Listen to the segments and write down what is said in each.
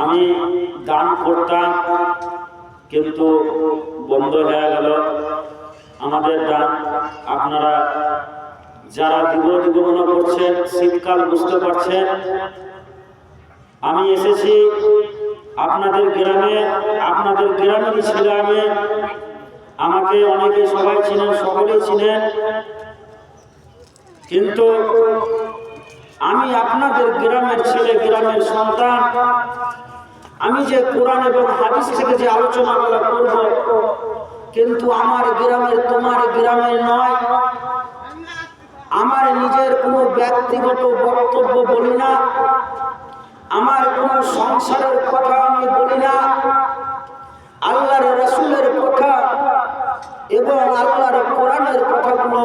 আমি দান করতাম কিন্তু বন্ধ হয়ে গেল আমাদের দান। আপনারা যারা দিব দিব মনে করছেন, শীতকাল বুঝতে পারছেন, আমি এসেছি আপনাদের গ্রামে, আপনাদের গ্রামেরই ছেলে আমি। আমাকে অনেকে সবাই চিনেন, সকলেই চিনেন, কিন্তু আমি আপনাদের গ্রামের ছেলে, গ্রামের সন্তান। আমি যে কোরআন এবং হাদিস থেকে যে আলোচনাগুলো করব, কিন্তু আমার গ্রামের তোমার গ্রামের নয়। আমার নিজের কোনো ব্যক্তিগত বক্তব্য বলি না, আমার কোনো সংসারের কথা আমি বলি না। আল্লাহর রাসূলের কথা এবং আল্লাহর কোরআনের কথাগুলো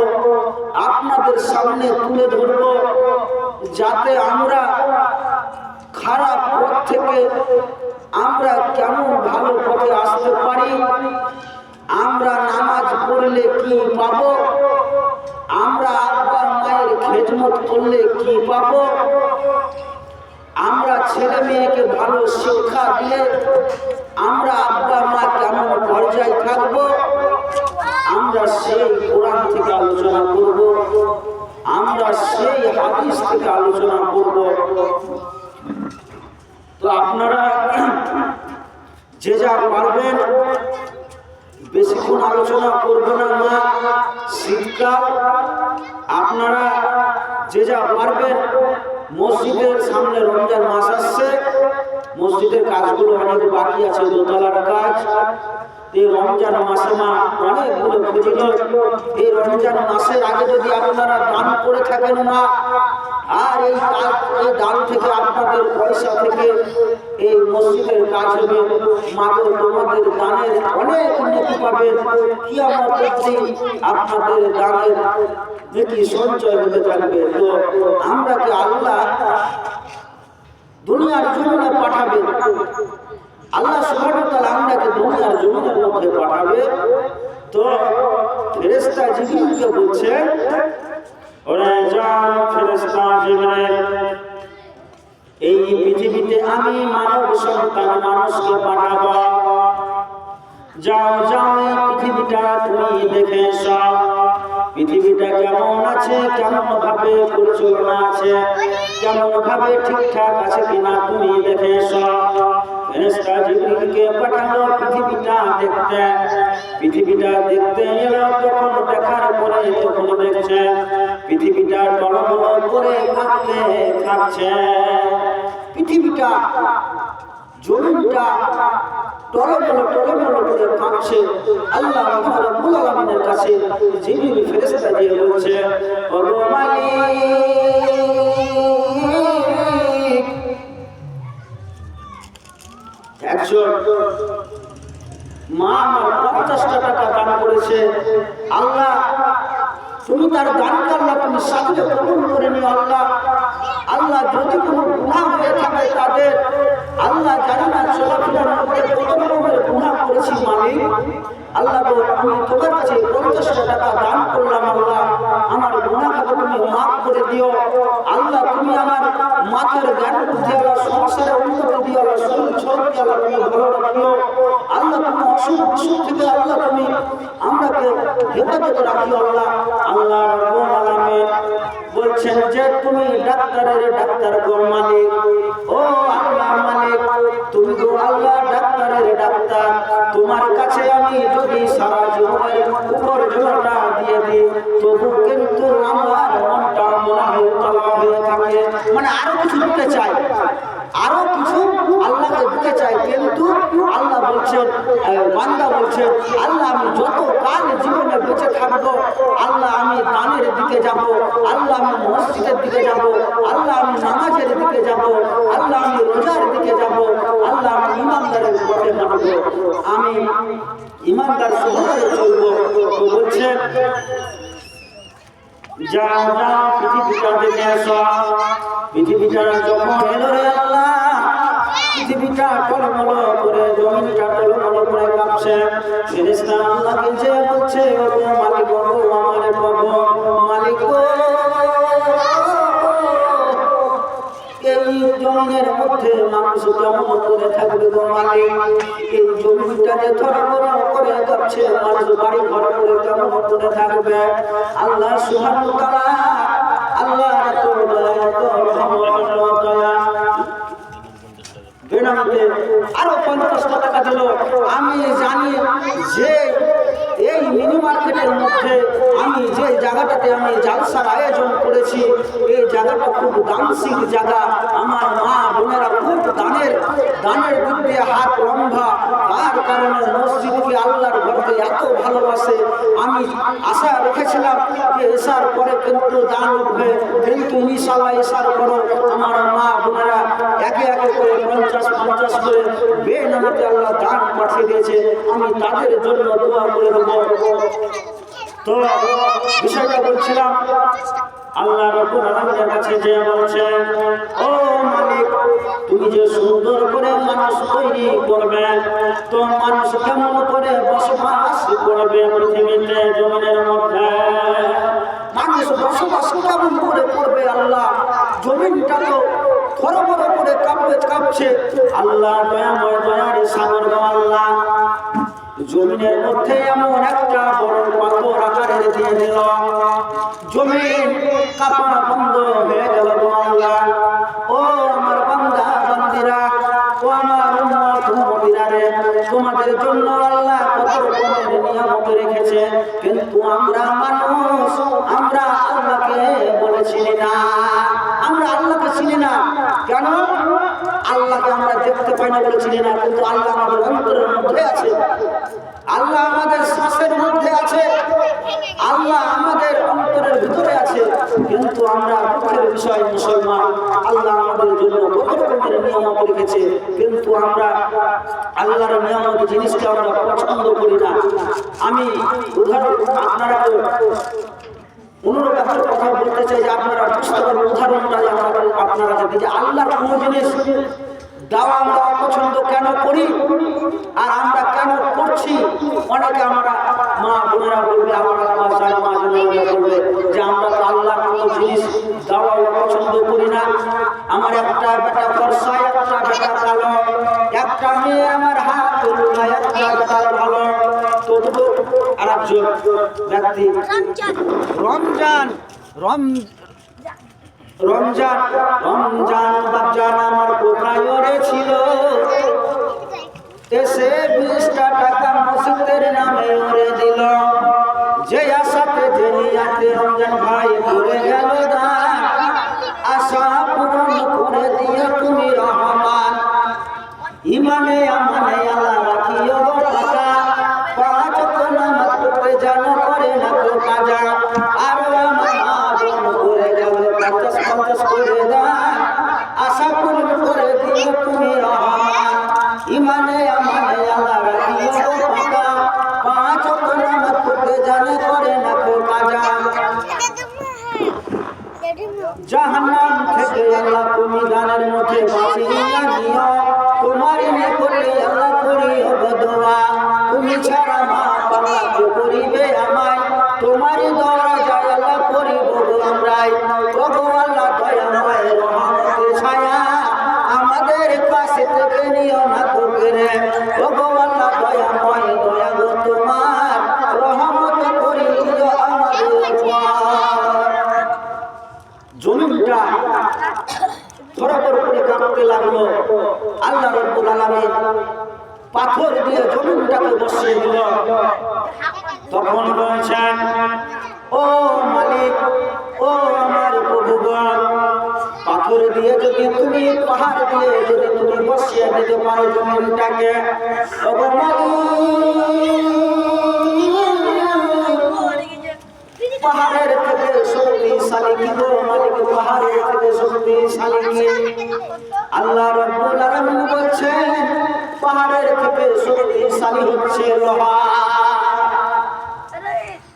আপনাদের সামনে তুলে ধরব, যাতে আমরা খারাপ পথ থেকে আমরা কেমন ভালো পথে আসতে পারি। আমরা নামাজ পড়লে কি পাবো, আমরা আব্বা মায়ের খেদমত করলে কি পাবো, আমরা ছেলে মেয়েকে ভালো শিক্ষা দিয়ে আমরা আব্বা মা কেমন পর্যায়ে থাকবো, আমরা সেই কোরআন থেকে আলোচনা করব, আমরা সেই হাদিস থেকে আলোচনা করব। তো আপনারা যে যা পারবেন, বেশিক্ষণ আলোচনা করবো না মা, শীতকাল। আপনারা যে যা পারবেন, মসজিদের সামনে রমজান মাস আসছে, মসজিদের কাজগুলো অনেক বাকি আছে, দোতলার কাজ। এই রমজান মাসে মা অনেকগুলো ফজিলত। এই রমজান মাসের আগে যদি আপনারা দান করে থাকেন মা, আর এই দান থেকে আপনাদের পয়সা থেকে এই মসজিদের কাজ হবে, মাগো তোমাদের দানের অনেক উন্নতি পাবেন। কিয়ামতের দিন আপনাদের দানের দেখি সঞ্চয় হতে থাকবে। তো আমরা কি আল্লাহ দুনিয়ার জমিনে পাঠাবে, আল্লাহ সুবহানাহু ওয়া তাআলা আমরাকে দুনিয়ার জমিনের মধ্যে পাঠাবে। তো ফেরেশতা জিবরিলকে বলছে, ওরে যাও ফেরেশতা জিবরিল, এই পৃথিবীতে আমি মানব সন্তান মানুষকে পাঠাবো। যাও যাও এই পৃথিবীটা তুমি দেখে এসো, পৃথিবীটা কেমন আছে, কেমন ভাবে পরিচালনা আছে, কেমন ভাবে ঠিকঠাক আছে কিনা তুমি দেখে এসো। ফেরেশতা জিবরিলকে পাঠালো পৃথিবীটা দেখতে। পৃথিবীটা দেখতে এলো, তখন দেখার পরে তখন দেখছে পৃথিবীটা টলমল করে কাঁপতে থাকছে। পৃথিবীটা জমিনটা টলমল করে কাঁপছে। আল্লাহ রাব্বুল আলামিনের কাছে জিবরিল ফেরেশতা দিয়ে বলছে, ও মালিক, একজন মা আমার 50টা টাকা দান করেছে, আল্লাহ তুমি তার দানকে আল্লাহ তুমি সাথে কবুল করে নিও। আল্লাহ আল্লাহ যদি কোনো গুনাহ হয়ে থাকে তাদের, আল্লাহ জানি না চলাফেরার মধ্যে কত রকমের গুনাহ করেছি মালিক, আল্লাহ গো আমি তোমার কাছে 50টা টাকা দান করলাম, আল্লাহ আমার গুনাহকে তুমি মাফ করে দিও। আল্লাহ তুমি আমার মাথার জ্ঞান বুদ্ধি, আল্লাহ সংসারে উন্নতি দিও, আল্লাহ শরীর শক্তি আল্লাহ তুমি ভালো রাখিও। আল্লাহ তুমি অসুখ বিসুখ থেকে আল্লাহ তুমি আমরাকে হেফাজত রাখিও। আল্লাহ আল্লাহ রাব্বুল আলামিন বলছেন যে তুমি ডাক্তারের ডাক্তার গো মালিক, ও আল্লাহ মালিক তুমি গো আল্লাহ ডাক্তারের ডাক্তার, তোমার কাছে আমি যদি সারা জীবনের উপার্জনটা দিয়ে দিই তবু কিন্তু আমার মনটা মনে হয় তলা হয়ে থাকে। মানে আরো কিছু দিতে চাই, আরো কিছু আল্লাহকে দিতে চাই, কিন্তু আল্লাহ বলছেন, বান্দা বলছেন আল্লাহ আমি যত কাল জীবনে বেঁচে থাকবো আল্লাহ আমি দানের দিকে যাব, আল্লাহ আমি মসজিদের দিকে যাব, আল্লাহ আমি নামাজের দিকে যাব, আল্লাহ আমি রোজার দিকে যাব, আল্লাহ আমি ইমানদারের পথে হাঁটবো, আমি ইমানদার সহজে চলবো। তো বলছেন যাও যাও পৃথিবীটা দেখে আসো। পৃথিবীটা যখন এলো রে আল্লাহ, পৃথিবীটা টলমল করে, জমিনটা টলমল করে কাঁপছে। ফেরেশতা আল্লাহকে যে বলছে, ও মালিক গো আমার প্রভু, মালিক গো এই জমিনের মধ্যে মানুষ কেমন করে থাকবে গো মালিক? এই জমিটা যে থরথর করে কাঁপছে, মানুষ বাড়ি ঘর করে কেমন করে থাকবে? আল্লাহ সুবহানাহু ওয়া তাআলা, আল্লাহ বেনামতে আরো 50 টাকা দিল। আমি জানি যে এই মিনি মার্কেটের মধ্যে আমি যে জায়গাটাতে আমি জালসার আয়োজন করেছি, এই জায়গাটা খুব দানশীল জায়গা। আমার মা বোনেরা খুব দানের দিক দিয়ে হাত লম্বা, তার কারণে মসজিদকে আল্লাহর ঘরকে এত ভালোবাসে। আমি আশা রেখেছিলাম যে এসার পরে কিন্তু দান উঠবে, কিন্তু ইনশাআল্লাহ এসার পরে আমার মা বোনেরা একে একে করে 50 করে বেনামতে আল্লাহ দান পাঠিয়ে দিয়েছে। আমি তাদের জন্য দোয়া করে দেবো। তো বিষয়টা বলছিলাম, আল্লাহ রাব্বুল আলামিনের কাছে যে বলছেন, ও মালিক, তুমি যে সুন্দর করে মানুষ তৈরি করবে, তো মানুষ কেমন করে বসবাস করবে পৃথিবীতে, জমিনের মধ্যে মানুষ বসবাস কেমন করে করবে? আল্লাহ জমিনটা তো থরথর করে কাঁপছে। আল্লাহ দয়াময় দয়ার সাগর গো আল্লাহ, জমিনের মধ্যে এমন একটা বড় পাথর আকারের দিয়ে দিল, জমিন কাঁপা বন্ধ হয়ে গেল গো আল্লাহ। ও আমার বান্দা বান্দিরা, ও আমার উম্মত উম্মতিরা রে, তোমাদের জন্য আল্লাহ কত রকমের নিয়ামত রেখেছে, কিন্তু আমরা মানুষ, আমরা আল্লাহকে বলে চিনি না। আমরা আল্লাহকে চিনি না কেন? আল্লাহকে আমরা দেখতে পাই না বলে চিনি না, কিন্তু আল্লাহ আমাদের অন্তরের মধ্যে আছে, আল্লাহ আমাদের শ্বাসের মধ্যে আছে, আল্লাহ আমাদের অন্তরের ভিতরে আছে। কিন্তু আমরা দুঃখের বিষয় মুসলমান, আল্লাহ আমাদের জন্য কত রকমের নিয়ামত রেখেছে, কিন্তু আমরা আল্লাহর নিয়ামত জিনিসকে আমরা পছন্দ করি না। আমি উদাহরণ আপনারা অনুরোধ কথা বলতে চাই যে আপনারা বুঝতে পারবেন উদাহরণটা আপনারা দেখি যে আল্লাহর কোনো জিনিস দেওয়া আমরা অপছন্দ কেন করি আর আমরা কেন করছি। অনেকে আমরা মা বোনেরা বলবে, আমরা বলবে যে আমরা তো আল্লাহর কোনো জিনিস দেওয়া অপছন্দ করি না। আমার একটা বেটা ফর্সা, একটা বেটা কালো, একটা মেয়ে আমার হাত তুলনা, একটা বেটা ভালো। তো আর একজন ব্যক্তি রমজান বাজার আমার কোথায় ছিল, এসে 20টা টাকা মসজিদের নামে ওরে দিল। যে আশাতে যে নিয়াতে রমজান ভাই করে গেল দান, আশা পূরণ করে দিয়ে তুমি রহমান। ইমানে আমানে আল্লাহ রাখিও টাকা, 5 ওয়াক্ত নামাজ পড়তে জানো করে না তো কাজা। আর আমার করে গেল 50 করে দান, আশা পূরণ করে দিও তুমি রহমান। ইমানে আমানে আল্লাহ রাখিও টাকা, 5 ওয়াক্ত নামাজ পড়তে জানো করে না তো কাজা। জাহান্নাম থেকে আল্লাহ তুমি দানের মধ্যে বাঁচিয়ে নিও, তোমার নিকটে আল্লাহ করিও দোয়া। তুমি ছাড়া মা আল্লাহ কে করিবে আমায়, তোমার দরজায় আল্লাহ করিব আমরাই। ওগো আল্লাহ দয়াময় রহমতের ছায়া, আমাদের কাছে থেকে নিও না তো কেড়ে। ওগো আল্লাহ দয়াময় দয়া গো তোমার, রহমত করিও আমাদের উপর। জমিনটা থরথর করে কাঁপতে লাগলো। আল্লাহ রাব্বুল আলামিন পাথর দিয়ে জমিনটাকে বসিয়ে দিল। তখন বলছেন, ও মালিক, ও আমার প্রভুগণ, পাথর দিয়ে যদি তুমি, পাহাড় দিয়ে যদি তুমি বসিয়ে দিতে পারো জমিনটাকে, ও পাহাড়ের থেকে শক্তিশালী কি গো মালিক, পাহাড়ের থেকে শক্তিশালী কি? আল্লাহ রাব্বুল আলামিন বলছেন, পাহাড়ের থেকে শক্তিশালী হচ্ছে লোহা।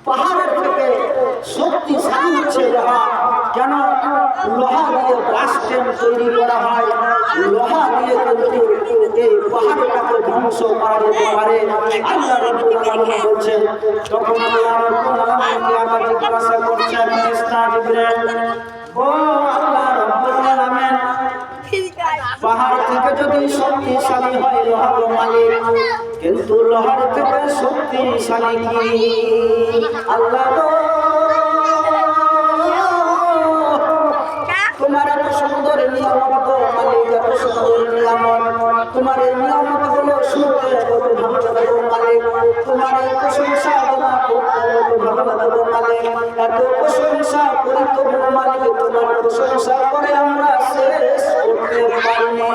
পাহাড়ের থেকে শক্তিশালী হচ্ছে লোহা। কেন? লোহা দিয়ে বাস স্ট্যান্ড তৈরি করা হয়, লোহা দিয়ে কিন্তু এই পাহাড়টাকে ধ্বংস করা যেতে পারে। আল্লাহ রাব্বুল আলামিন বলছেন, তখন আল্লাহ রাব্বুল আলামিনকে আবার জিজ্ঞাসা করছেন ফেরেশতা জিবরাইল, ও আল্লাহ রাব্বুল আলামিন, পাহাড় থেকে যদি শক্তিশালী হয় লোহার মালিক, কিন্তু লোহার থেকে শক্তিশালী কি আল্লাহ গো। তোমার এত সুন্দর নিয়ামত মালিক, এত সুন্দর নিয়ামত, তোমার এই নিয়ামত গুলো শুনতে কত ভালো লাগবে মালিক, তোমার এই প্রশংসা করতে ভালো লাগবে মালিক, এত প্রশংসা করি তবু মালিক তোমার প্রশংসা করে আমরা শেষ করতে পারিনি।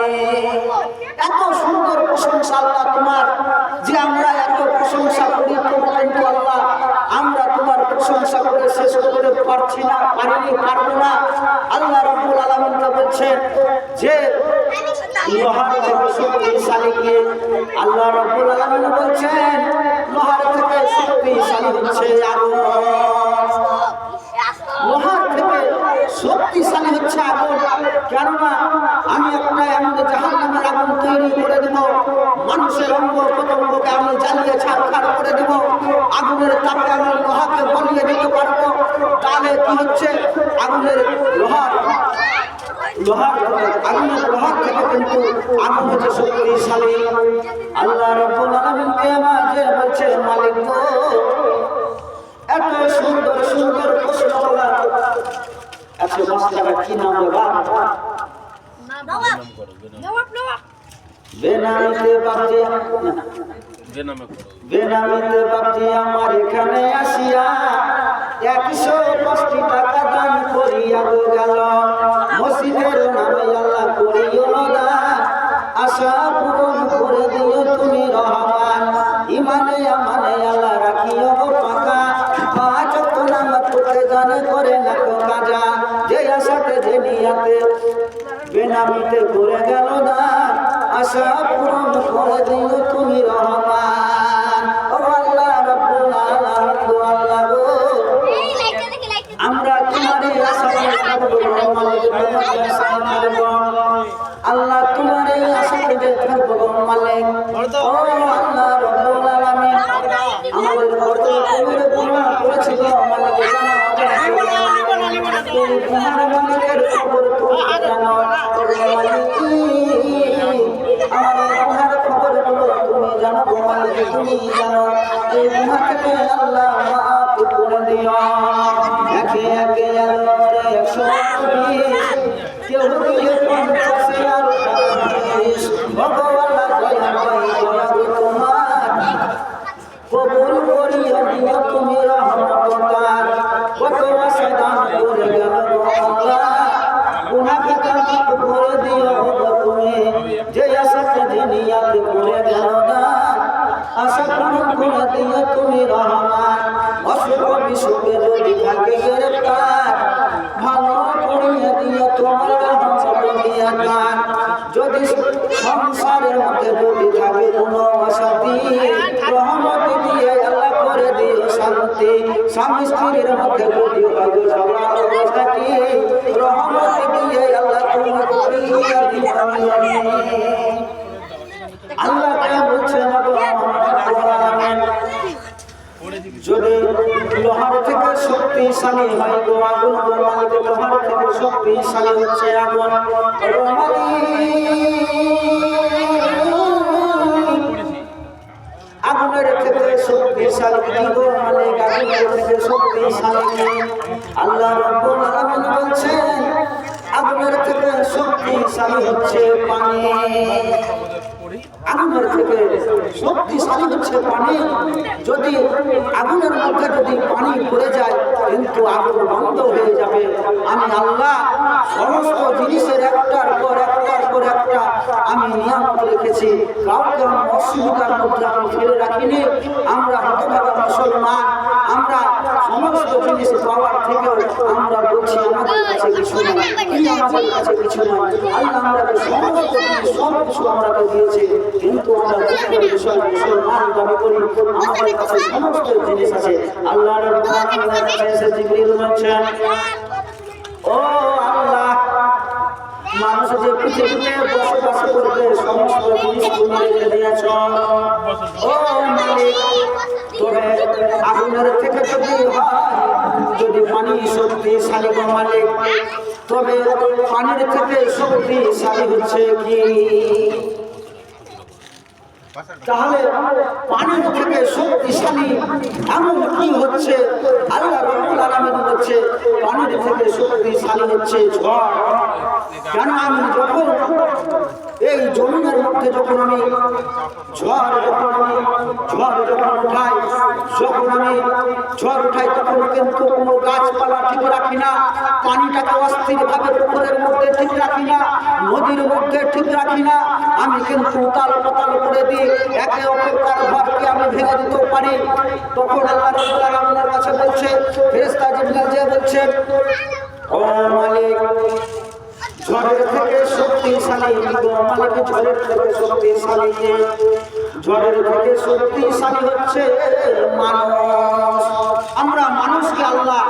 এত সুন্দর প্রশংসা আল্লাহ তোমার, যে আমরা এত প্রশংসা করি তবু কিন্তু আল্লাহ আমরা তোমার প্রশংসা করে শেষ করতে পারছি না, পারিনি, পারবো না। আল্লাহ রাব্বুল আলামিন বলছেন যে লোহার থেকে শক্তিশালী কে? আল্লাহ রাব্বুল আলামিন বলছেন লোহার থেকে শক্তিশালী হচ্ছে আগুন। লোহার থেকে শক্তিশালী হচ্ছে আগুন, কেননা আমি একটা এমন জাহান্নামের আগুন তৈরি করে দেব, মানুষের অঙ্গ প্রত্যঙ্গকে আমি জ্বালিয়ে ছাড়খাড় করে দেব, আগুনের তাপে আমি লোহাকে গলিয়ে দিতে পারবো। তাহলে কি হচ্ছে? আগুনের লোহার আগুনের লোহার থেকে কিন্তু আগুন হচ্ছে শক্তিশালী। আল্লাহ রাব্বুল আলামিন কিয়ামতে বলছে মালিক গো, এত সুন্দর সুন্দর প্রশ্ন করা, আচ্ছা মাস্টার কি নাম বাবা? বেনামিতে বাপজি আমার এখানে আসিয়া 105 টাকা দান করিয়া গেল, মসজিদের নামে আল্লাহ করিও দান, আশা পূরণ করে দিও তুমি রহমান, ইমানে আমানে আল্লাহ রাখিও পাকা, 5 ওয়াক্ত নামাজ পড়তে জানে করে না তো কাজা, যে আশাতে যে নিয়াতে বেনামিতে করে গেল দান, আশা পূরণ করে দিও তুমি রহমান। ও আল্লাহ রাব্বুল আলামিন গো, আল্লাহ গো, আমরা তোমারই আশা করব মালিক, তোমারই আশা করব আল্লাহ, তোমারই আশা করব মালিক। ও আল্লাহ রাব্বুল আলামিন, আমাদের কত কবির গুনাহ করেছিল মালিক, তোমার মালিকের খবর তুমি জানো মালিক, আমাদের গুনার খবর তুমি জানো মালিক, তুমি জানো, এই গুনাহ থেকে আল্লাহ মাফ করে দিও। একে একে আল্লাহ 120 কেউ দিয়ে 50 আর 20, ভগবান দয়া দয়া তোমার কবুল করিয়া দিও তুমি রহমত তার, কত আশা দান করে গেল আল্লাহ, গুনাহকে মাফ করে দিও তুমি, যে আশাতে যে নিয়াতে করে গেল দান, আশা পূরণ করে দিও তুমি রহমান। অসুখ বিসুখে যদি থাকে গ্রেফতার, ভালো করিয়া দিও তোমার রহমত দিয়া দান, যদি সংসারের মধ্যে যদি থাকে কোনো অশান্তি, রহমত দিয়ে আল্লাহ করে দিও শান্তি, স্বামী স্ত্রীর মধ্যে যদি হয় ঝগড়া থাকে, রহমত দিয়ে আল্লাহ তুমি করিয়া দিও। আল্লাহ কে বলছেন যদি লোহার থেকে শক্তিশালী হয় গো আগুন, মালিক লোহার থেকে শক্তিশালী হচ্ছে আগুন, আগুনের থেকে শক্তিশালী কি গো মালিক, আগুনের থেকে শক্তিশালী। আল্লাহ রাব্বুল আলামিন বলছেন আগুনের থেকে শক্তিশালী হচ্ছে পানি, আগুনের থেকে শক্তিশালী হচ্ছে পানি। যদি আগুনের মধ্যে যদি পানি পড়ে যায় কিন্তু আগুন বন্ধ হয়ে যাবে। আমি আল্লাহ সমস্ত জিনিসের একটার পর একটা আমি নিয়ামত রেখেছি, কাউকে আমি অসুবিধার মধ্যে আমি ফেলে রাখিনি। আমরা হতভাগা মুসলমান, আমরা সমস্ত জিনিস পাওয়ার থেকেও আমরা বলছি আমাদের কাছে কিছু নয়, আমাদের কাছে কিছু নয়। আল্লাহ আমাদের সমস্ত জিনিস সব কিছু আমাকে দিয়েছে, কিন্তু আমরা মুসলমান দাবি করি আমাদের কাছে সমস্ত জিনিস আছে। আল্লাহ রাব্বুল আলামিনের কাছে জিবরিল বলছেন, ও আল্লাহ, মানুষ যে পৃথিবীতে বসবাস করবে সমস্ত জিনিস তুমি রেখে দিয়েছ। ও মালিক, তবে আগুনের থেকে যদি হয়, যদি পানি শক্তিশালী গো মালিক, তবে পানির থেকে শক্তিশালী হচ্ছে কি? তাহলে পানির থেকে শক্তিশালী এমন কি হচ্ছে? আল্লাহ রাব্বুল আলামিন বলছে পানির থেকে শক্তিশালী হচ্ছে ঝড়। কেন? আমি যখন এই জমিনের মধ্যে যখন আমি ঝড় উঠাই তখন কিন্তু কোনো গাছপালা ঠিক রাখি না, পানিটাকে অস্থির ভাবে পুকুরের মধ্যে ঠিক রাখি না, নদীর মধ্যে ঠিক রাখি না, আমি কিন্তু উতাল পাতাল করে দিই, একে অপরকার ঘরকে আমি ভেঙে দিতে পারি। তখন আল্লাহ রাব্বুল আলামিনের কাছে বলছে, ফেরেশতা জিবরাইল যে বলছে, ও মালিক, ঝড়ের থেকে শক্তিশালী মালিক, ঝড়ের থেকে শক্তিশালী কে? ঝড়ের থেকে শক্তিশালী হচ্ছে মানুষ। আমরা মানুষকে আল্লাহ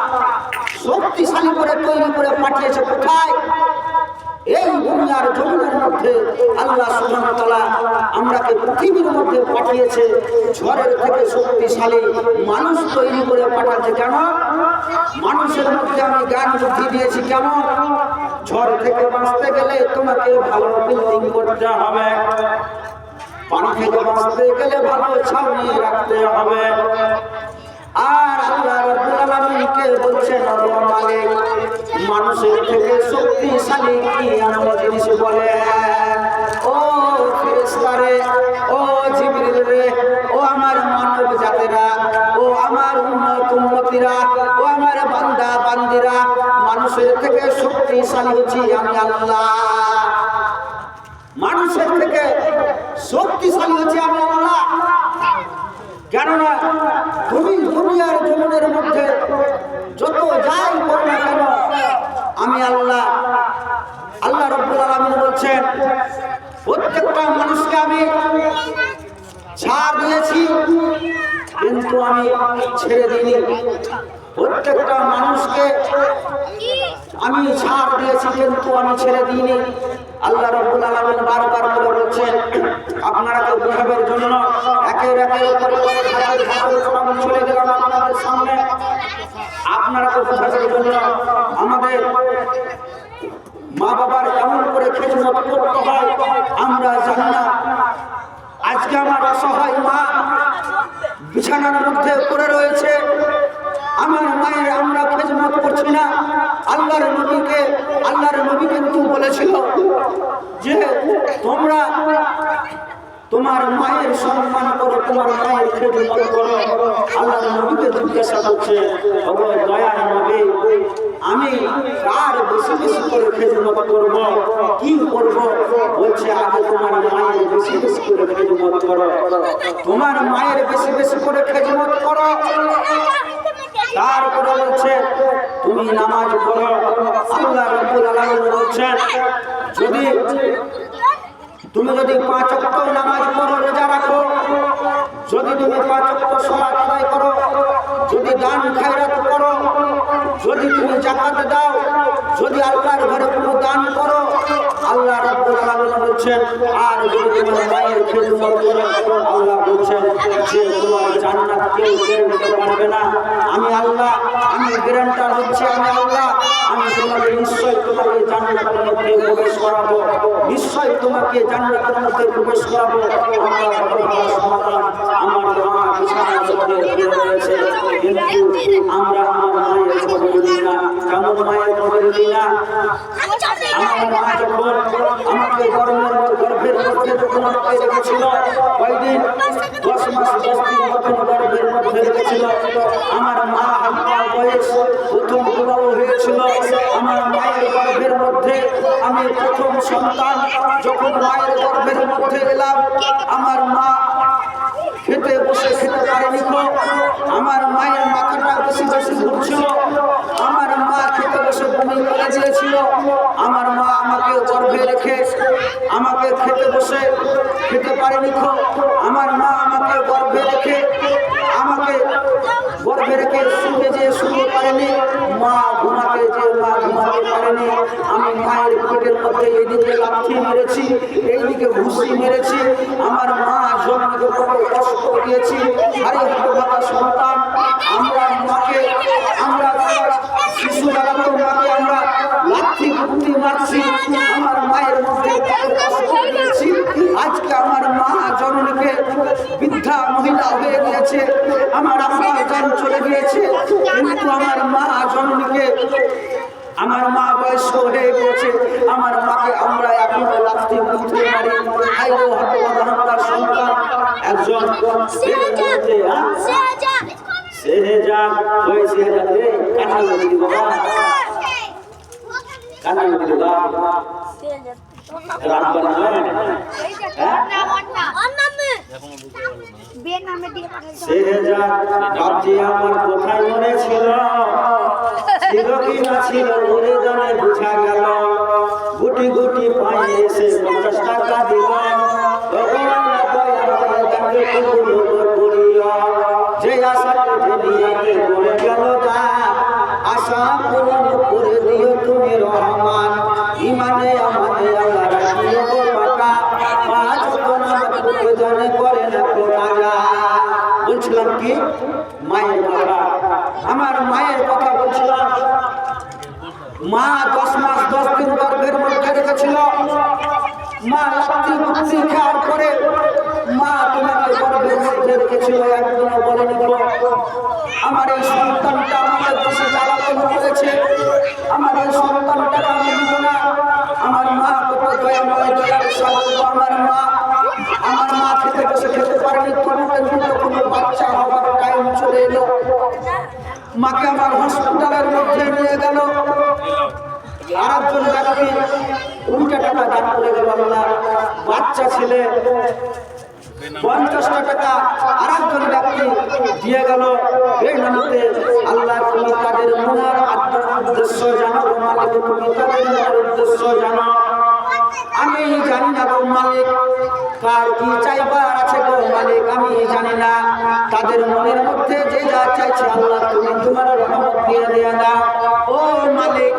শক্তিশালী করে তৈরি করে পাঠিয়েছে কোথায়? এই দুনিয়ার জমিনের মধ্যে আল্লাহ সুবহানাহু ওয়া তাআলা আমরাকে পৃথিবীর মধ্যে পাঠিয়েছে ঝড়ের থেকে শক্তিশালী মানুষ তৈরি করে পাঠাচ্ছে। কেন? মানুষের মধ্যে আমি জ্ঞান বুদ্ধি দিয়েছি। কেমন? ঝড় থেকে বাঁচতে গেলে তোমাকে ভালো বিল্ডিং করতে হবে, পানি থেকে বাঁচতে গেলে ভালো ছাউনি রাখতে হবে। আর আল্লাহ রাব্বুল আলামিনকে বলছেন, ও মালিক, মানুষের থেকে শক্তিশালী কি এমন জিনিস বলে? ও ফেরেশতারে, ও জিবরিল রে, ও আমার মানব জাতেরা, ও আমার উম্মতিরা, ও আমার বান্দা বান্দিরা, মানুষের থেকে শক্তিশালী হচ্ছি আমি আল্লাহ। মানুষের থেকে শক্তিশালী হচ্ছে আমি আল্লাহ। কেননা তুমি দুনিয়ার জমিনের মধ্যে যত যাই করো না কেন, আমি আল্লাহ রাব্বুল আলামিন বলছেন প্রত্যেকটা মানুষকে আমি ছাড় দিয়েছি কিন্তু আমি ছেড়ে দিইনি। প্রত্যেকটা মানুষকে আমি ছাড় দিয়েছি কিন্তু আমি ছেড়ে দিইনি। আল্লাহ রাব্বুল আলামিন বারবার করে বলছেন আপনারাকে বোঝাবার জন্য একের আমি চলে গেলাম আপনাদের সামনে। আপনারাকে বোঝাবার জন্য আমাদের মা বাবার কেমন করে খেদমত করতে হয় আমরা জানি না। আজকে আমার অসহায় মা বিছানার মধ্যে পড়ে রয়েছে, আমার মায়ের আমরা খেদমত করছি না। আল্লাহর নবী কিন্তু বলেছিল যে তোমরা তোমার মায়ের সম্মান করো, তোমার মায়ের খেদমত করো। আল্লাহর নবীকে জিজ্ঞাসা করছে, ও দয়ার নবী, আমি কার বেশি বেশি করে খেদমত করব, কি করব? বলছে আগে তোমার মায়ের বেশি বেশি করে খেদমত করো, তোমার মায়ের বেশি বেশি করে খেদমত করো। তারপরে বলছে তুমি নামাজ পড়ো। আল্লাহ রাব্বুল আলামিন বলছেন তুমি যদি 5 ওয়াক্ত নামাজ পড়ো, রোজা রাখো, যদি তুমি 5 ওয়াক্ত সালাত আদায় করো, যদি দান খায়রাত করো, যদি তুমি যাকাত দাও, যদি আল্লাহর ঘরে কোনো দান করো, আল্লাহ রাব্বুল আলামিন বলছেন আর যদি তোমার মায়ের খেদমত করো, আল্লাহ বলছেন যে তোমার জান্নাত কেউ কেড়ে নিতে পারবে না। আমি আল্লাহ, আমি গ্যারান্টার হচ্ছে আমি আল্লাহ। আমি তোমাকে নিশ্চয় তোমাকে জান্নাতের মধ্যে প্রবেশ করাবো, নিশ্চয় তোমাকে জান্নাতের মধ্যে প্রবেশ করাবো। আমার মা বিছানার মধ্যে পড়ে রয়েছে কিন্তু আমরা আমার মায়ের খবর দিই না। কেমন মায়ের খবর দিই না? আমার মা যখন আমাকে গর্ভের মধ্যে যখন আমাকে রেখেছিল, কয়দিন 10 মাস 10 দিন যখন গর্ভের মধ্যে রেখেছিল, আমার মা হালকা বয়স প্রথম বিবাহ হয়েছিল। আমার মায়ের গর্ভের মধ্যে আমি প্রথম সন্তান। যখন মায়ের গর্ভের মধ্যে এলাম, আমার মা খেতে বসে খেতে পারেনি। আমার মায়ের মাথাটা বেশি বেশি ঘুরছিল, আমার মা খেতে বসে বমি করে দিয়েছিল। আমার মা আমাকে গর্ভে রেখে আমাকে খেতে বসে খেতে পারেনি। আমার মা আমাকে গর্ভে রেখে শুতে পারেনি। মা ঘুমাতে পারেনি। আমি মায়ের পেটের মধ্যে এইদিকে লাথি মেরেছি, এইদিকে ঘুষি মেরেছি। আমার মা জন্মকে কত কষ্ট দিয়েছি। আরে হতভাগা সন্তান, আমরা শিশু বেলা তো মাকে আমরা লাথি আজকে আমার মা জননীকে বৃদ্ধা মহিলা হয়ে গিয়েছে, আমার আব্বা জান চলে গিয়েছে, কিন্তু আমার মা জননীকে আমার মা বয়স হয়ে গিয়েছে, আমার মাকে আমরা এখন রাত্রি বুঝতে পারি। আইলো হতবাদার সন্তান একজন সেহেজাদ ওই সেহেজাদ রে কানা নদী বাবা কানা নদী বাবা রাত বানালেন সেহেজাদ বাপজি আমার কোথায় মরেছিল ছিল কি না ছিল ওরে জানে বুঝা গেল, গুটি গুটি পায়ে এসে 50 টাকা দিল, ভগবান তাকে করিয়া যে আশাকে দুনিয়াতে করে গেল যা আশা পূরণ করে দিও তুমি রহমান, ইমানে আমানে আল্লাহ রাখিও পাকা, পাঁচ নামাজ পড়ে জানে করে না তো রাজা। বলছিলাম কি মায়ের কথা, আমার মায়ের কথা বলছিলাম। মা 10 মাস 10 দিন গর্ভের মধ্যে রেখেছিল। মা রাত্রি মুক্তি খাওয়ার পরে মা তোমাকে গর্ভের মধ্যে রেখেছিল, একদিনও বলেনি আমার এই সন্তানটা আমাকে দেশে জ্বালাতন করেছে, আমার এই সন্তানটাকে আমি দিব না। আমার মা কত দয়াময় দয়ার সাগর, আমার মা খেতে বসে খেতে পারেনি, তোমাকে কোনো বাচ্চা হওয়ার টাইম চলে এলো। মাকে আমার হসপিটালের মধ্যে নিয়ে গেল, আরেকজন ব্যক্তি 20 টাকা দান করে গেল, বাচ্চা ছেলে 50 টাকা আরেকজন ব্যক্তি দিয়ে গেল। এই নামতে আল্লাহ তুমি তাদের মনের উদ্দেশ্য জানো, মালিক তুমি তাদের মনের উদ্দেশ্য জানো। আমি জানি না গো মালিক কার কি চাইবার আছে গো মালিক, আমি জানি না। তাদের মনের মধ্যে যে যা চাইছে আল্লাহ তুমি তোমার রহমত দিয়ে দেয়া দাও। ও মালিক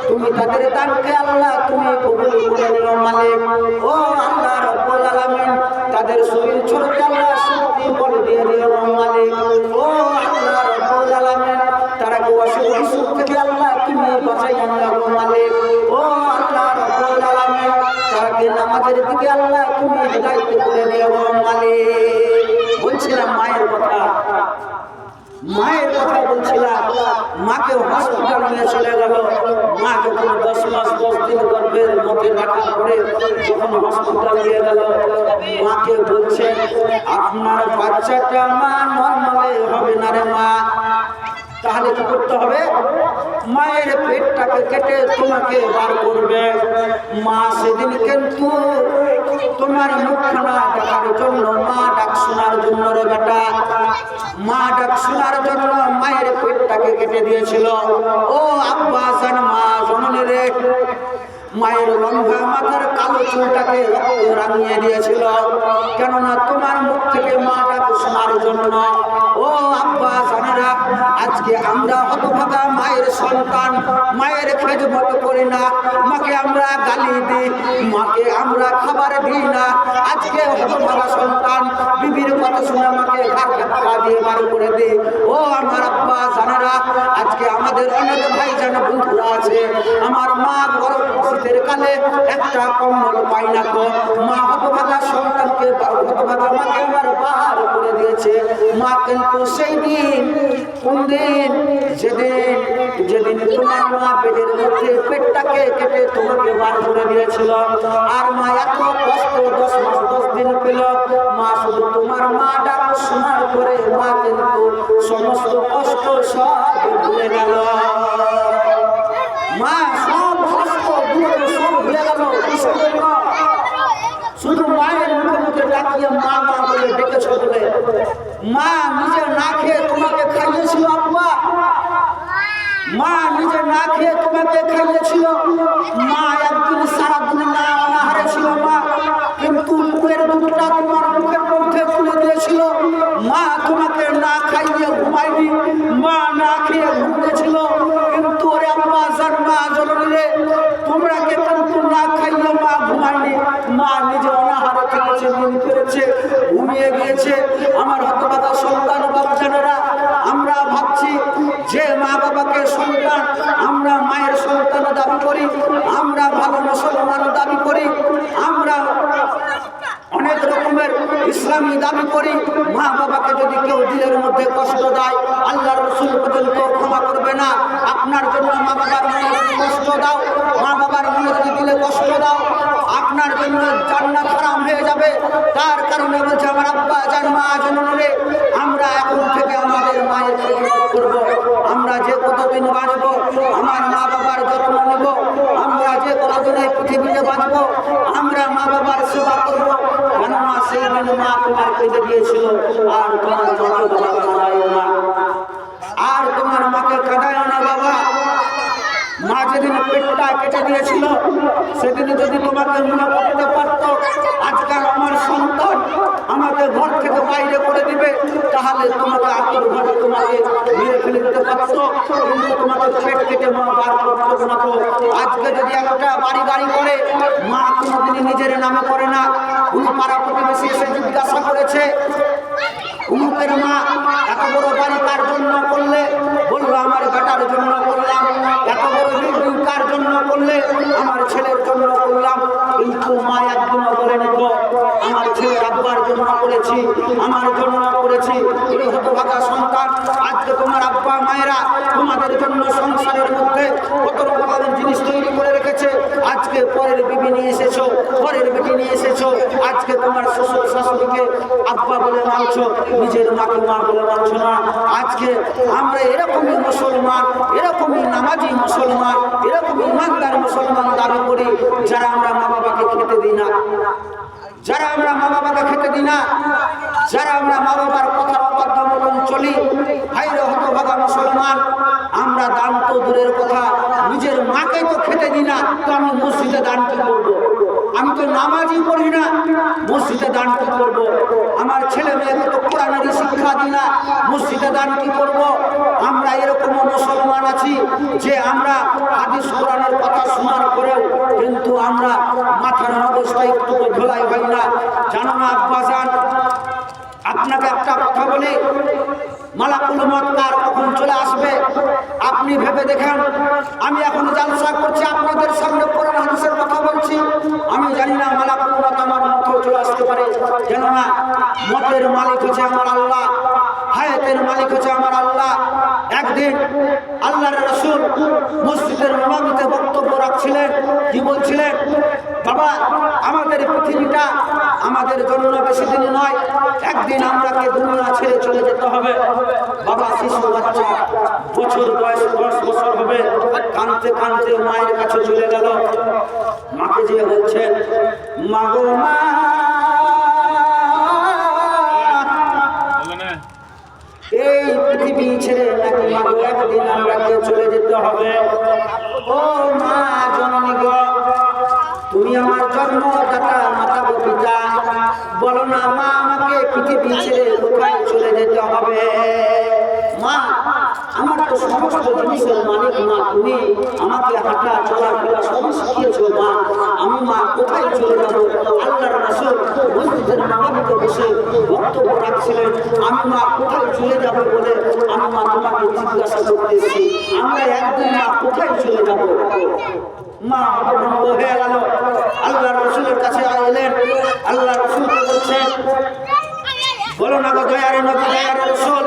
তুমি তাদের দানকে আল্লাহ তুমি কবুল করে নিও মালিক। ও আল্লাহ রব্বুল আলামিন তাদের শরীর ছোটকে আল্লাহ শক্তি বল দিয়ে দিও মালিক। ও আল্লাহ রব্বুল আলামিন তারা অসুখ থেকে আল্লাহ তুমি বাঁচাইয়া নিও মালিক। ও আল্লাহ রব্বুল আলামিন তাকে নামাজের দিকে আল্লাহ তুমি হিদায়াত করে দিও মালিক। বলছিলাম মায়ের কথা, মায়ের কথা বলছিলাম। মাকে হসপিটাল নিয়ে চলে গেল। মা যখন 10 মাস 10 দিন গর্ভের মধ্যে রাখার পরে যখন হসপিটাল নিয়ে গেল, মাকে বলছে আপনার বাচ্চাটা মা নর্মালে হবে না রে মা। তাহলে কি করতে হবে? মায়ের পেটটাকে কেটে তোমাকে বার করবে। মা সেদিন কিন্তু তোমার মুখখানা দেখার জন্য, মা ডাক শোনার জন্য রে বেটা, মা ডাক শোনার জন্য মায়ের পেটটাকে কেটে দিয়েছিল। ও আব্বা জান মা জননী রে, মায়ের লম্বা মাথার কালো চুলটাকে রক্তে রাঙিয়ে দিয়েছিল, কেননা তোমার মুখ থেকে মা ডাক শোনার জন্য। ও আব্বা জানেরা, আজকে আমরা হতভাগা মায়ের সন্তান, মায়ের খেদমত করি না, মাকে আমরা গালি দিই, মাকে আমরা খাবার দিই না। আজকে হতভাগা সন্তান বিবির কথা শুনে মাকে ঘাট ধাক্কা দিয়ে বার করে দিই। ও আমার আব্বা জানেরা, আজকে আমাদের অনেক ভাই জান বন্ধুরা আছে, আমার মা গর্ভবতীর কালে একটা কম্বল পাই না গো। মা হতভাগা সন্তানকে, হতভাগা মাকে আমার বার করে দিয়েছে। মা কিন্তু সেই দিন, কোন দিন? যেদিন তোমার মা পেটের মধ্যে পেটটাকে কেটে তোমাকে বার করে দিয়েছিল, আর মা এত কষ্ট 10 মাস 10 দিন পেল। মা শুধু তোমার মা ডাক শোনার পরে মা কিন্তু সমস্ত কষ্ট সব ভুলে গেল। মা সব কষ্ট সব ভুলে গেল। শুধু মায়ের মুখে মুখে ডাকিয়ে মা মা বলে ডেকেছ বলে। মা নিজে না খেয়ে তোমাকে খাইয়েছিল আব্বা, মা নিজে না খেয়ে তোমাকে খাইয়েছিল। মা একদিন সারাদিন না অনাহারে ছিল মা, কিন্তু মুখের দুধটা তোমার মুখের মধ্যে তুলে দিয়েছিল। মা তোমাকে না খাইয়ে ঘুমাইনি, মা না খেয়ে ঘুমিয়েছিল, কিন্তু ওরে আব্বা জান মা জননী রে, তোমরা কে কিন্তু না খাইয়ে মা ঘুমায়নি। মা নিজে অনাহারে থেকেছে, দিন করেছে, ঘুমিয়ে গিয়েছে। আমার হতভাগা সন্তান বাচ্চারা, আমরা ভাবছি যে মা বাবাকে সন্তান, আমরা মায়ের সন্তান দাবি করি, আমরা ভালো মুসলমান দাবি করি, আমরা অনেক ইসলামী দাবি করি, মা বাবাকে যদি কেউ দিলের মধ্যে কষ্ট দেয়, আল্লাহর রাসূল পর্যন্ত ক্ষমা করবে না। আপনার জন্য মা বাবার মনে যদি কষ্ট দাও, মা বাবার মনে যদি দিলে কষ্ট দাও, আপনার জন্য জান্নাত হারাম হয়ে যাবে। তার কারণে বলছে আমার আব্বা জান, মা জননী, আমরা এখন থেকে আমাদের মায়ের খেদমত করব। আমরা যে কতদিন বাঁচব আমার মা বাবার যত্ন নেব। আমরা যে কতদিন এই পৃথিবীতে বাঁচব আমরা মা বাবার সেবা করব। কেননা সেই দিন মা তোমার কেঁদে দিয়েছিল, আর তোমার মাকে বাবা কাঁদায়ও না, আর তোমার মাকে কাঁদায়ও না বাবা। মা যেদিন পেটটা কেটে দিয়েছিল সেদিন যদি তোমাকে মনে করতে পারত আজকাল আমার সন্তান আমাকে ঘর থেকে বাইরে করে দিবে, তাহলে তোমাকে আত্মীয় ঘরে তোমাকে মেরে ফেলে দিতে পারত, কিন্তু তোমাকে পেট কেটে মা বার করতে না। আজকে যদি একটা বাড়ি গাড়ি করে, মা কোনোদিনই নিজের নামে করে না। কোনো পাড়া প্রতিবেশী এসে জিজ্ঞাসা করেছে উমুকের মা এত বড় বাড়ি কার জন্য করলে? বললো আমার বেটার জন্য করলাম। এত বড় বিল্ডিং কার জন্য করলে? আমার ছেলের জন্য করলাম। কিন্তু মা একদিনও বলেনি গো আমার ছেলের আব্বার জন্য করেছি, আমার জন্য করেছি। হতভাগা সন্তান, আজকে তোমার আব্বা মায়েরা তোমাদের জন্য সংসারের মধ্যে কত রকমের জিনিস তৈরি করে রেখেছে। আজকে পরের বিবি নিয়ে এসেছো, পরের বেটি নিয়ে এসেছো। আজকে তোমার শ্বশুর শাশুড়িকে আব্বা বলে মানছো, নিজের মাকে মা বলে মানছো না। আজকে আমরা এরকমই মুসলমান, এরকমই নামাজি মুসলমান, এরকম ইমানদার মুসলমান দাবি করি যারা আমরা মা বাবাকে খেতে দিই না, যারা আমরা মা বাবাকে খেতে দিই না, যারা আমরা মা বাবার কথার অবাধ্য মতন চলি। ভাইরে হতভাগা মুসলমান, আমরা দান তো দূরের কথা, নিজের মাকে তো খেতে দিই না, তো আমি মসজিদে দান কি করবো? আমি তো নামাজই পড়ি না, মসজিদে দান কি করবো? আমার ছেলে মেয়েকে তো কোরআনেরই শিক্ষা দিই না, মসজিদে দান কি করবো? আমরা এরকম মুসলমান আছি যে আমরা হাদিস কোরআনের কথা শোনার পরেও কিন্তু আমরা মাথার অবস্থায় একটু ধোলাই হয় না। জানো না আব্বাজান, আপনাকে একটা কথা বলি, মালাকুল মউত কার কখন চলে আসবে আপনি ভেবে দেখেন। আমি এখন জালসা করছি, আপনাদের সামনে কোরআন হাদিসের কথা বলছি। আমি জানি না মালাকুল মউত আমার মাথায় চলে আসতে পারে, কেননা মতের মালিক হচ্ছে আমার আল্লাহ, হায়াতের মালিক হচ্ছে আমার আল্লাহ। একদিন আল্লাহর রাসূল মসজিদের নববীতে বক্তব্য রাখছিলেন, কি বলছিলেন? বাবা, আমাদের পৃথিবীটা আমাদের জন্য বেশি দিন নয়, একদিন আমরাকে দুনিয়া ছেড়ে চলে যেতে হবে। বাবা, শিশু বাচ্চা বছর বয়স 10 বছর হবে, কাঁদতে কাঁদতে মায়ের কাছে চলে গেল। মাকে যে বলছেন, মা গো মা, এই পৃথিবী ছেড়ে নাকি মা গো একদিন আমরাকে চলে যেতে হবে। ও মা জননী গো, তুমি আমার জন্মদাতা মাতা গো পিতা, বলো না মা আমাকে পৃথিবী ছেড়ে কোথায় চলে যেতে হবে? মা, আমার তো সমস্ত জিনিসের মালিক মা তুমি, আমাকে হাঁটা চলা ফেরা সব শিখিয়েছো মা, আমি মা কোথায় চলে যাবো? আল্লাহর রাসূল মসজিদের নববীতে বসে বক্তব্য রাখছিলেন, আমি মা কোথায় চলে যাবো বলে আমি মা তোমাকে জিজ্ঞাসা করতেছি, আমরা একদিন মা কোথায় চলে যাবো? মা হতভম্ব হয়ে গেল, আল্লাহর রাসূলের কাছে এলেন। আল্লাহর রাসূল বলছেন, বলো না গো দয়ার নবী, দয়ার রাসূল,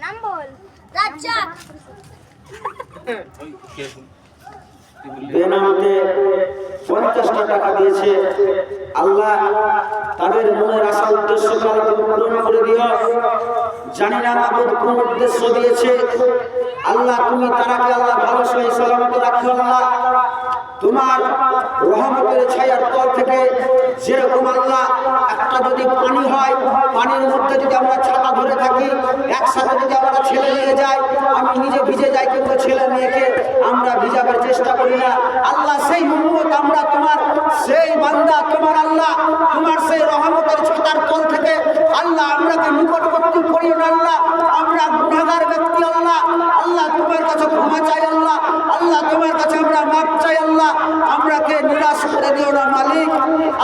নাম বল রাজ্জাক, বেনামতে 50টা টাকা দিয়েছে। আল্লাহ তাদের মনের আশা উদ্দেশ্য পূরণ করে দিও। জানি না মাবুদ কোন উদ্দেশ্য দিয়েছে। আল্লাহ তুমি তারাকে আল্লাহ ভালো সহি সালামত রাখো। আল্লাহ তোমার রহমতের ছায়ার তল থেকে যেরকম আল্লাহ একটা যদি পানি হয়, পানির মধ্যে যদি আমরা ছাতা ধরে থাকি, একসাথে যদি আমরা ছেলে নিয়ে যাই, আমি নিজে ভিজে যাই কিন্তু ছেলে মেয়েকে আমরা ভিজাবার চেষ্টা করি না। আল্লাহ সেই উম্মত আমরা তোমার, সেই বান্দা তোমার, আল্লাহ তোমার সেই রহমতের ছাতার তল থেকে আল্লাহ আমরাকে নিকটবর্তী করিও না। আল্লাহ আমরা গুনাহগার ব্যক্তি, আল্লাহ আল্লাহ তোমার কাছে ক্ষমা চাই। আল্লাহ আল্লাহ তোমার কাছে আমরা মাপ চাই। আল্লাহ আমরাকে নিরাশ করে দিও না মালিক,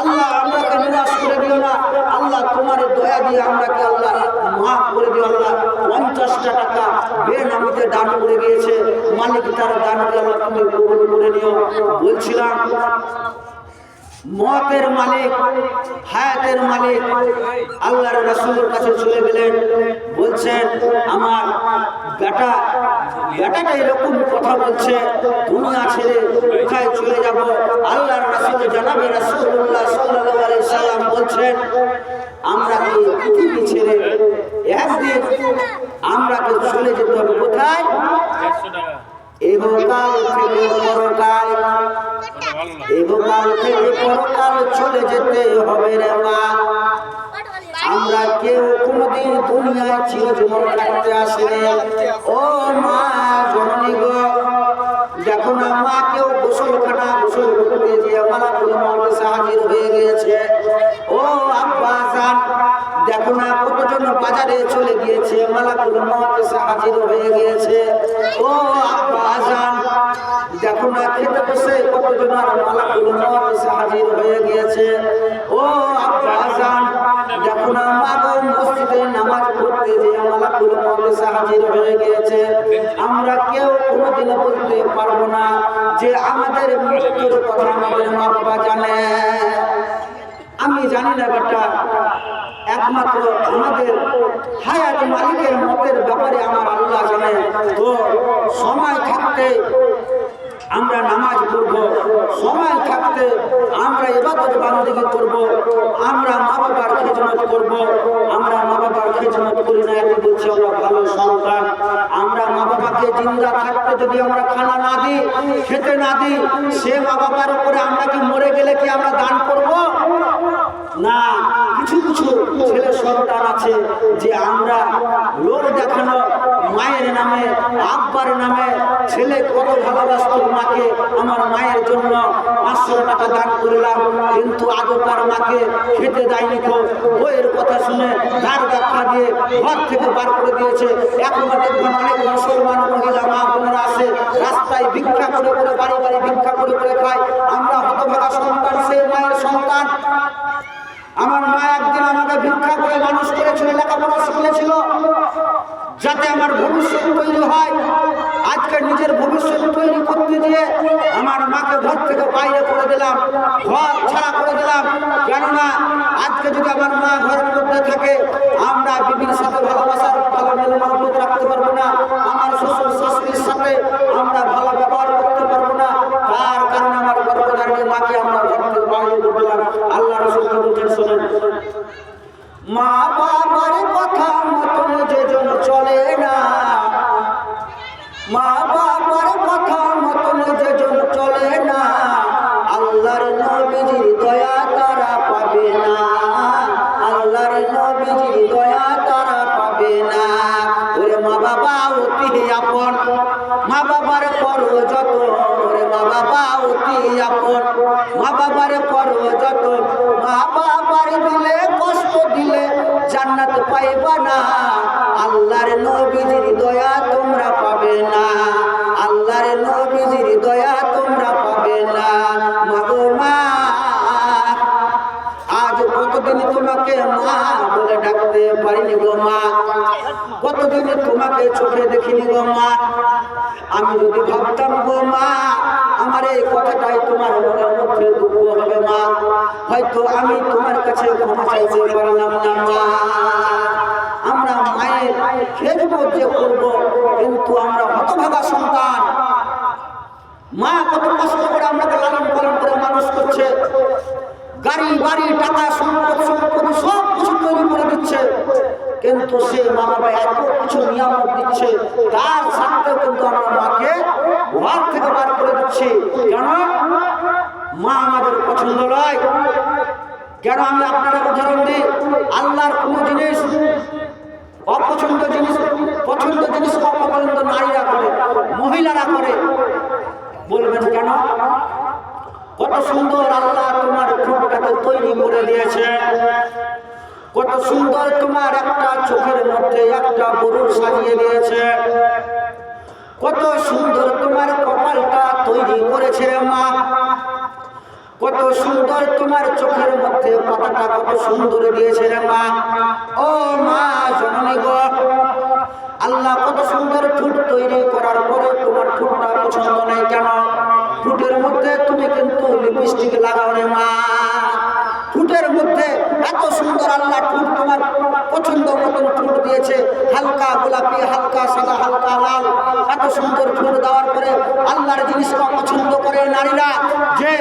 আল্লাহ আমরাকে নিরাশ করে দিও না। আল্লাহ তোমার দয়া দিয়ে আমরাকে আল্লাহ মাফ করে দিও। আল্লাহ 50টা টাকা বেনামিতে দান করে গিয়েছে, মালিক তার দানকে আল্লাহ তুমি কবুল করে নিও। বলছিলাম মতের মালিক, হায়াতের মালিক আল্লাহর রাসূলের কাছে চলে গেলেন, বলছেন আমার বেটাটা এরকম কথা বলছে, দুনিয়া ছেড়ে কোথায় চলে যাব। আল্লাহর রাসূল জনাবে রাসূলুল্লাহ সাল্লাল্লাহু আলাইহি সাল্লাম বলছেন, আমরা কি পৃথিবী ছেড়ে একদিন আমরা তো চলে যেতে হবে কোথায়? ইহকাল থেকে পরকাল, ইহকাল থেকে পরকাল চলে যেতে হবে রে মা। আমরা কেউ কোনদিন দুনিয়ায় চিরজীবন থাকতে আসেনি। ও মা জননী গো, দেখো না মা কেউ গোসলখানা গোসল করতে গিয়ে মালাকুল মউত হাজির হয়ে গিয়েছে। ও আব্বা জান, দেখো না কতজন বাজারে চলে গিয়েছে, মালাকুল মউত হাজির হয়ে গিয়েছে। ও আব্বা জান, দেখো না খেতে বসে কতজন মালাকুল মউত হাজির হয়ে গিয়েছে। ও আব্বা জান, দেখো না মা গো মসজিদে নামাজ পড়তে যে মালাকুল মউত হাজির হয়ে গিয়েছে। আমরা কেউ কোনোদিন বলতে পারবো না যে আমাদের মৃত্যুর কথা আমাদের মা বাবা জানে। আমি জানি না বেটা, একমাত্র আমাদের হায়াত মালিকের মতের ব্যাপারে আমার আল্লাহ জানে। তো সময় থাকতে আমরা নামাজ পড়ব, সময় থাকতে আমরা ইবাদত বান্দেগি করব, আমরা মা বাবার খিদমত করব। আমরা মা বাবার খিদমত করি না, এটি বলছি আমরা ভালো সন্তান। আমরা মা বাবাকে জিন্দা থাকতে যদি আমরা খানা না দিই, খেতে না দিই, সে মা বাবার উপরে আমরা কি মরে গেলে কি আমরা দান করব না? কিছু কিছু ছেলে সন্তান আছে যে আমরা লোক দেখানো মায়ের নামে আব্বার নামে, ছেলে কত ভালোবাসত মাকে, আমার মায়ের জন্য 500 টাকা দান করলাম, কিন্তু আদৌ তার মাকে খেতে দেয়নি। তো বইয়ের কথা শুনে তার ধাক্কা দিয়ে ঘর থেকে বার করে দিয়েছে। এখন দেখবেন অনেক মুসলমান মহিলা মা বোনেরা আছে রাস্তায় ভিক্ষা করে করে, বাড়ি বাড়ি ভিক্ষা করে করে খায়। আমরা হতভাগা সন্তান, সে মায়ের সন্তান। আমার মা একদিন আমাকে ভিক্ষা করে মানুষ করেছিল, লেখাপড়া শিখিয়েছিল যাতে আমার ভবিষ্যৎ তৈরি হয়। আজকে নিজের ভবিষ্যৎ তৈরি করতে গিয়ে আমার মাকে ঘর থেকে বাইরে করে দিলাম, ঘর ছাড়া করে দিলাম। কেননা আজকে যদি আমার মা ঘরের মধ্যে থাকে, আমরা বিবির সাথে ভালোবাসার ভালো মেলবন্ধন রাখতে পারবো না, আমার শ্বশুর শাশুড়ির সাথে আমরা ভালো ব্যবহার করতে পারবো না। তার কারণে আমার গর্ভধারিণী মাকে আমরা ঘর থেকে বাইরে করে দিলাম। আল্লাহ রাসূল বলেছেন, শোনেন, মা বাবার কথা মতন যেজন চলে না, মা বাবার কথা মতন যেজন চলে না, আল্লাহর নবীজির দয়া তারা পাবে না, আল্লাহর নবীজির দয়া তারা পাবে না। ওরে মা বাবা অতি আপন, মা বাবার করো যতন, ওরে মা বাবা অতি আপন, মা বাবার করো যতন। মা বাবার দিলে কষ্ট দিলে জান্নাত পাইবা না, আল্লাহর নবীজির দয়া তোমরা পাবে না, আল্লাহর নবীজির দয়া তোমরা পাবে না। মাগো মা, আজ কতদিন তোমাকে মা বলে ডাকতে পারিনি গো মা, কতদিন তোমাকে চোখে দেখিনি গো মা। আমি যদি ভাবতাম গো মা আমার এই কথাটাই তোমার মনের মধ্যে দুঃখ হবে মা, হয়তো আমি তোমার কাছে ক্ষমা চাইতে পারলাম না মা। আমরা মায়ের খেদমত যে করবো, কিন্তু আমরা হতভাগা সন্তান। মা কত কষ্ট করে আমাকে লালন পালন করে মানুষ করছে, গাড়ি বাড়ি টাকা সম্পদ সম্পত্তি সব কিছু তৈরি করে দিচ্ছে, কিন্তু সে মা বাবা এত কিছু নিয়ামত দিচ্ছে, তার সাথেও কিন্তু আমরা মাকে ঘর থেকে বার করে দিচ্ছি। কেন? মা আমাদের পছন্দ নয়। কেন? আমি আপনারা উদাহরণ দিই, আল্লাহর কোন জিনিস অপছন্দ জিনিস, পছন্দ জিনিস অপছন্দ নারীরা করে, মহিলারা করে। বলবেন কেন? কত সুন্দর আল্লাহ তোমার ঠোঁটটাকে তৈরি করে দিয়েছে, কত সুন্দর তোমার একটা চোখের মধ্যে একটা গরুর সাজিয়ে দিয়েছে, কত সুন্দর তোমার কপালটা তৈরি করেছে মা, কত সুন্দর তোমার চোখের মধ্যে পাতাটা কত সুন্দর দিয়েছে রে মা। ও মা জননী গো, আল্লাহ কত সুন্দর ঠোঁট তৈরি করার পরে তোমার ঠোঁটটা পছন্দ নাই কেন? ঠোঁটের মধ্যে তুমি কিন্তু লিপি লিপস্টিক লাগাও রে মা, ঠোঁটের মধ্যে এত সুন্দর আল্লাহ ঠোঁট তোমার পছন্দ মতন ঠোঁট দিয়েছে, হালকা গোলাপি, হালকা সাদা, হালকা লাল, এত সুন্দর ঠোঁট দেওয়ার পরে আল্লাহর জিনিসকে পছন্দ করে নারীরা, যে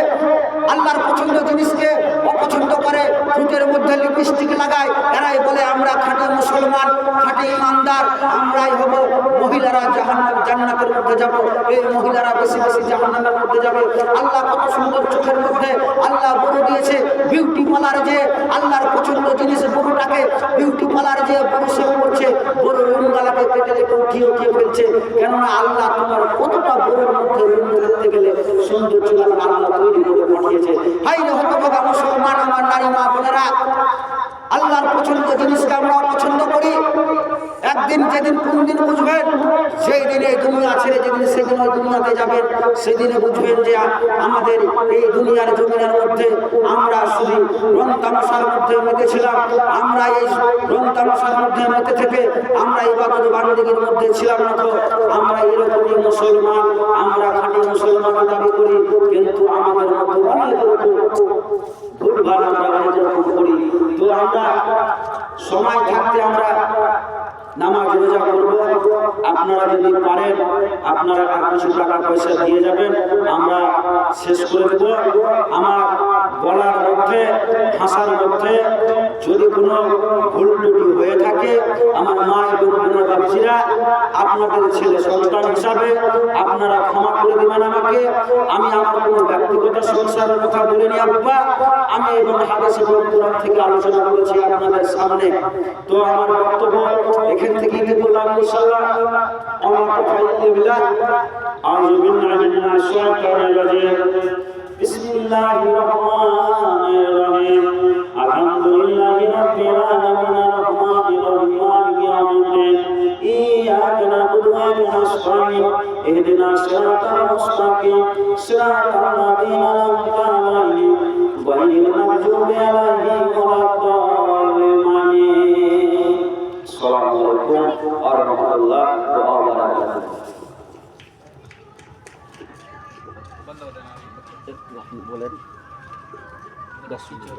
আল্লাহর পছন্দ জিনিসকে অপছন্দ করে ঠোঁটের মধ্যে লিপস্টিক লাগায়, এরাই বলে আমরা খাঁটি মুসলমান, খাঁটি ইমানদার, আমরাই হব মহিলারা জান্নাতের মধ্যে যাব, এই মহিলারা বেশি বেশি জাহান্নামের মধ্যে যাবে। আল্লাহ কত সুন্দর চোখের মধ্যে আল্লাহ বড় দিয়েছে, বিউটি পার্লার যে আল্লাহর পছন্দ জিনিস বড়টাকে বিউটি পার্লার যে বড় সে করছে, বড় রুমগালাকে কেটে কেটে উঠিয়ে উঠিয়ে ফেলছে, কেননা আল্লাহ তোমার কতটা বড়োর মধ্যে রুম দেখতে গেলে সৌন্দর্য আল্লাহ তৈরি করে পাঠিয়েছে। হাই রে হতভাগা মুসলমান আমার নারী মা বোনেরা, আল্লাহর পছন্দ জিনিসকে আমরা পছন্দ করি। একদিন যেদিন কোন দিন বুঝবেন, সেই দিনে দুনিয়া ছেড়ে যেদিন সেদিন ওই দুনিয়াতে যাবেন, সেদিনে বুঝবেন যে আমাদের এই দুনিয়ার জমিনের মধ্যে আমরা শুধু রং তামাশার মধ্যে মেতেছিলাম, আমরা এই রং তামাশার মধ্যে মেতে থেকে আমরা ইবাদত বান্দেগীর মধ্যে ছিলাম না। তো আমরা এরকমই মুসলমান, আমরা খাঁটি মুসলমান দাবি করি, কিন্তু আমাদের মধ্যে অনেক রকম ভুলভাল আমরা অনেক রকম করি। তো আমরা সময় থাকতে আমরা নামাজ রোজা করব। আপনারা যদি পারেন আপনারা কিছু টাকা পয়সা দিয়ে যাবেন, আমরা শেষ করে দেব। আমার বলার মধ্যে ভাষার মধ্যে যদি কোনো ভুল ত্রুটি হয়ে থাকে, আমার মা এবং বোনের বাচ্চারা আপনাদের ছেলে সন্তান হিসাবে আপনারা ক্ষমা করে দেবেন আমাকে। আমি আমার কোনো ব্যক্তিগত সংসারের কথা বলিনি আব্বা, আমি এবং হাদিস এবং কোরআন থেকে আলোচনা করেছি আপনাদের সামনে। তো আমার বক্তব্য এখান থেকেই বললাম ইনশাআল্লাহ। আমার কথা ইল্লা আউযু বিল্লাহি মিনাশ শাইতানির রাজিম। বিসমিল্লাহির রহমানির রহিম। আলহামদুলিল্লাহি রাব্বিল আলামিন আর-রাহমানির রহিম মালিকি ইয়াউমিদ্দিন। ইয়্যাকা না'বুদু ওয়া ইয়্যাকা নাস্তাঈন। ইহদিনাস সিরাতাল মুস্তাকিম। সিরাতাল লাযীনা আন'আমতা আলাইহিম গায়রিল মাগযুবি আলাইহিম ওয়ালাদ-দাল্লিন। আমিন। আসসালামু আলাইকুম ওয়া রাহমাতুল্লাহি ওয়া বারাকাতুহু। বলেন 10 মিনিট